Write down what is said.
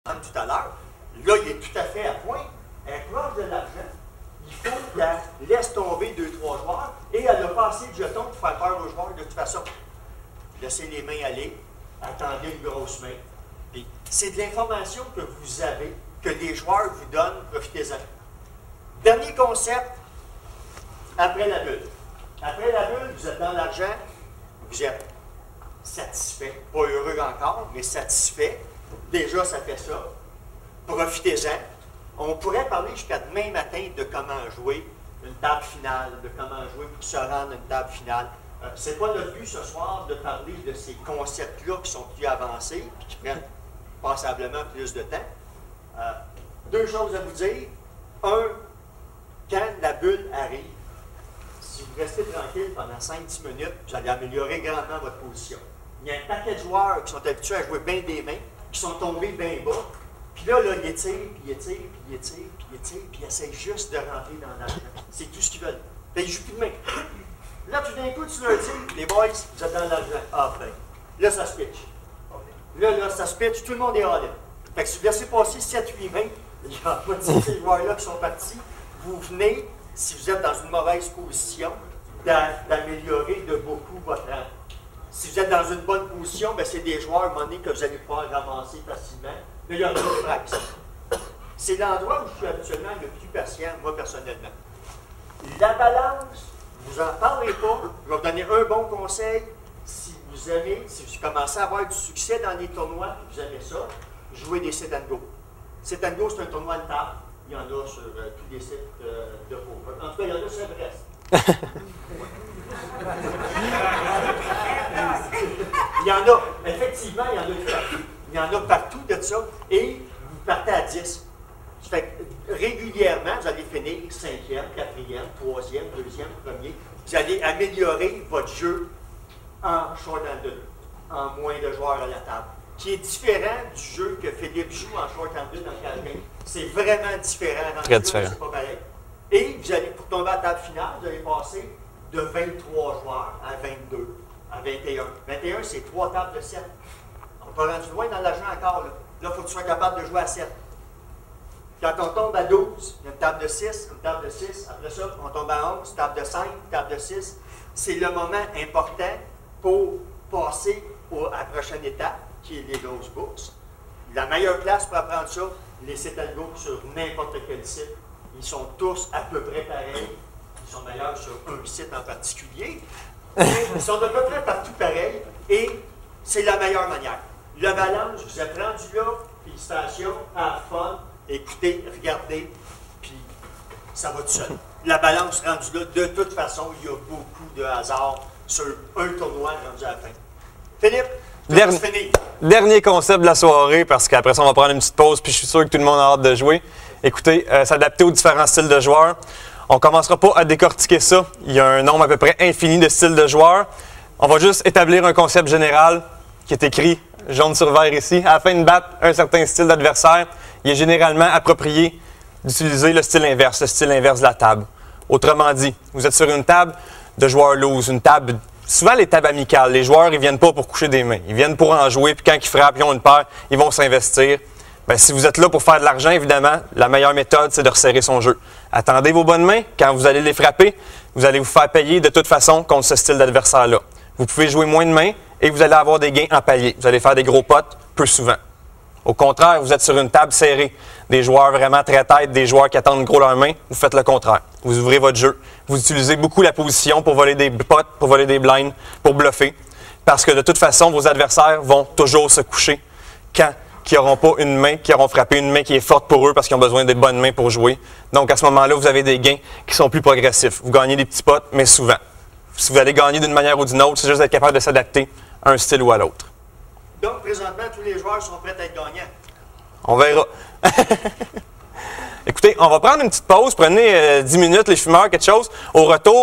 tout à l'heure, là, il est tout à fait à point. Elle est proche de l'argent. Il faut qu'elle laisse tomber 2-3 joueurs et elle a pas assez de jetons pour faire peur aux joueurs de toute façon. Laissez les mains aller, attendez une grosse main. C'est de l'information que vous avez, que les joueurs vous donnent, profitez-en. Dernier concept, après la bulle. Après la bulle, vous êtes dans l'argent, vous êtes satisfait. Pas heureux encore, mais satisfait. Déjà, ça fait ça. Profitez-en. On pourrait parler jusqu'à demain matin de comment jouer une table finale, de comment jouer pour se rendre à une table finale. Ce n'est pas notre but ce soir de parler de ces concepts-là qui sont plus avancés et qui prennent passablement plus de temps. Deux choses à vous dire. Un, quand la bulle arrive, si vous restez tranquille pendant 5-10 minutes, vous allez améliorer grandement votre position. Il y a un paquet de joueurs qui sont habitués à jouer bien des mains, qui sont tombés bien bas. Puis là, ils étirent, puis ils étirent, puis ils étirent, puis ils étirent, puis ils essayent juste de rentrer dans l'argent. C'est tout ce qu'ils veulent. Puis ils ne jouent plus de main. Là, tout d'un coup, tu leur dis, les boys, vous êtes dans l'argent. Ah, ben. Là, ça se pitch. Là, ça se pitch, tout le monde est en ligne. Fait que si vous laissez passer 7-8 mains, il n'y a pas de ces joueurs-là qui sont partis. Vous venez, si vous êtes dans une mauvaise position, d'améliorer de beaucoup votre rang. Si vous êtes dans une bonne position, c'est des joueurs à un moment donné que vous allez pouvoir ramasser facilement. Mais il y a d'autres fractions. C'est l'endroit où je suis habituellement le plus patient, moi personnellement. La balance, vous n'en parlez pas. Je vais vous donner un bon conseil. Si vous aimez, si vous commencez à avoir du succès dans les tournois, et vous aimez ça, jouez des sit and go. Sit and go, c'est un tournoi de table. Il y en a sur tous les sites de poker. En tout cas, il y en a sur Brest. Il y en a, effectivement, il y en a tout partout. Il y en a partout de ça. Et vous partez à 10. Ça fait que régulièrement, vous allez finir 5e, 4e, 3e, 2e, 1er. Vous allez améliorer votre jeu en short and deux, en moins de joueurs à la table. Qui est différent du jeu que Philippe joue en short and deux dans le cadre. C'est vraiment différent. Très différent. C'est pas pareil. Et vous allez, pour tomber à la table finale, vous allez passer de 23 joueurs à 22, à 21. 21, c'est 3 tables de 7. On peut rendre loin dans l'argent encore. Là, il faut que tu sois capable de jouer à 7. Quand on tombe à 12, il y a une table de 6, une table de 6. Après ça, on tombe à 11, table de 5, table de 6. C'est le moment important pour passer à la prochaine étape, qui est les grosses bourses. La meilleure place pour apprendre ça, les sites algo sur n'importe quel site. Ils sont tous à peu près pareils. Ils sont meilleurs sur un site en particulier. Ils sont à peu près partout pareils. Et c'est la meilleure manière. Le balance, vous êtes rendu là, félicitations, have fun, écoutez, regardez, puis ça va tout seul. La balance rendue là, de toute façon, il y a beaucoup de hasard sur un tournoi rendu à la fin. Philippe, dernier concept de la soirée, parce qu'après ça, on va prendre une petite pause, puis je suis sûr que tout le monde a hâte de jouer. Écoutez, s'adapter aux différents styles de joueurs. On ne commencera pas à décortiquer ça. Il y a un nombre à peu près infini de styles de joueurs. On va juste établir un concept général qui est écrit jaune sur vert ici. Afin de battre un certain style d'adversaire, il est généralement approprié d'utiliser le style inverse de la table. Autrement dit, vous êtes sur une table de joueurs loose, une table, souvent les tables amicales. Les joueurs, ils ne viennent pas pour coucher des mains. Ils viennent pour en jouer, puis quand ils frappent, ils ont une paire, ils vont s'investir. Bien, si vous êtes là pour faire de l'argent, évidemment, la meilleure méthode, c'est de resserrer son jeu. Attendez vos bonnes mains. Quand vous allez les frapper, vous allez vous faire payer de toute façon contre ce style d'adversaire-là. Vous pouvez jouer moins de mains et vous allez avoir des gains en palier. Vous allez faire des gros potes peu souvent. Au contraire, vous êtes sur une table serrée. Des joueurs vraiment très têtes, des joueurs qui attendent gros leurs mains, vous faites le contraire. Vous ouvrez votre jeu. Vous utilisez beaucoup la position pour voler des potes, pour voler des blinds, pour bluffer. Parce que de toute façon, vos adversaires vont toujours se coucher quand qui n'auront pas une main, qui auront frappé une main qui est forte pour eux parce qu'ils ont besoin des bonnes mains pour jouer. Donc, à ce moment-là, vous avez des gains qui sont plus progressifs. Vous gagnez des petits potes, mais souvent. Si vous allez gagner d'une manière ou d'une autre, c'est juste d'être capable de s'adapter à un style ou à l'autre. Donc, présentement, tous les joueurs sont prêts à être gagnants. On verra. Écoutez, on va prendre une petite pause. Prenez 10 minutes, les fumeurs, quelque chose. Au retour,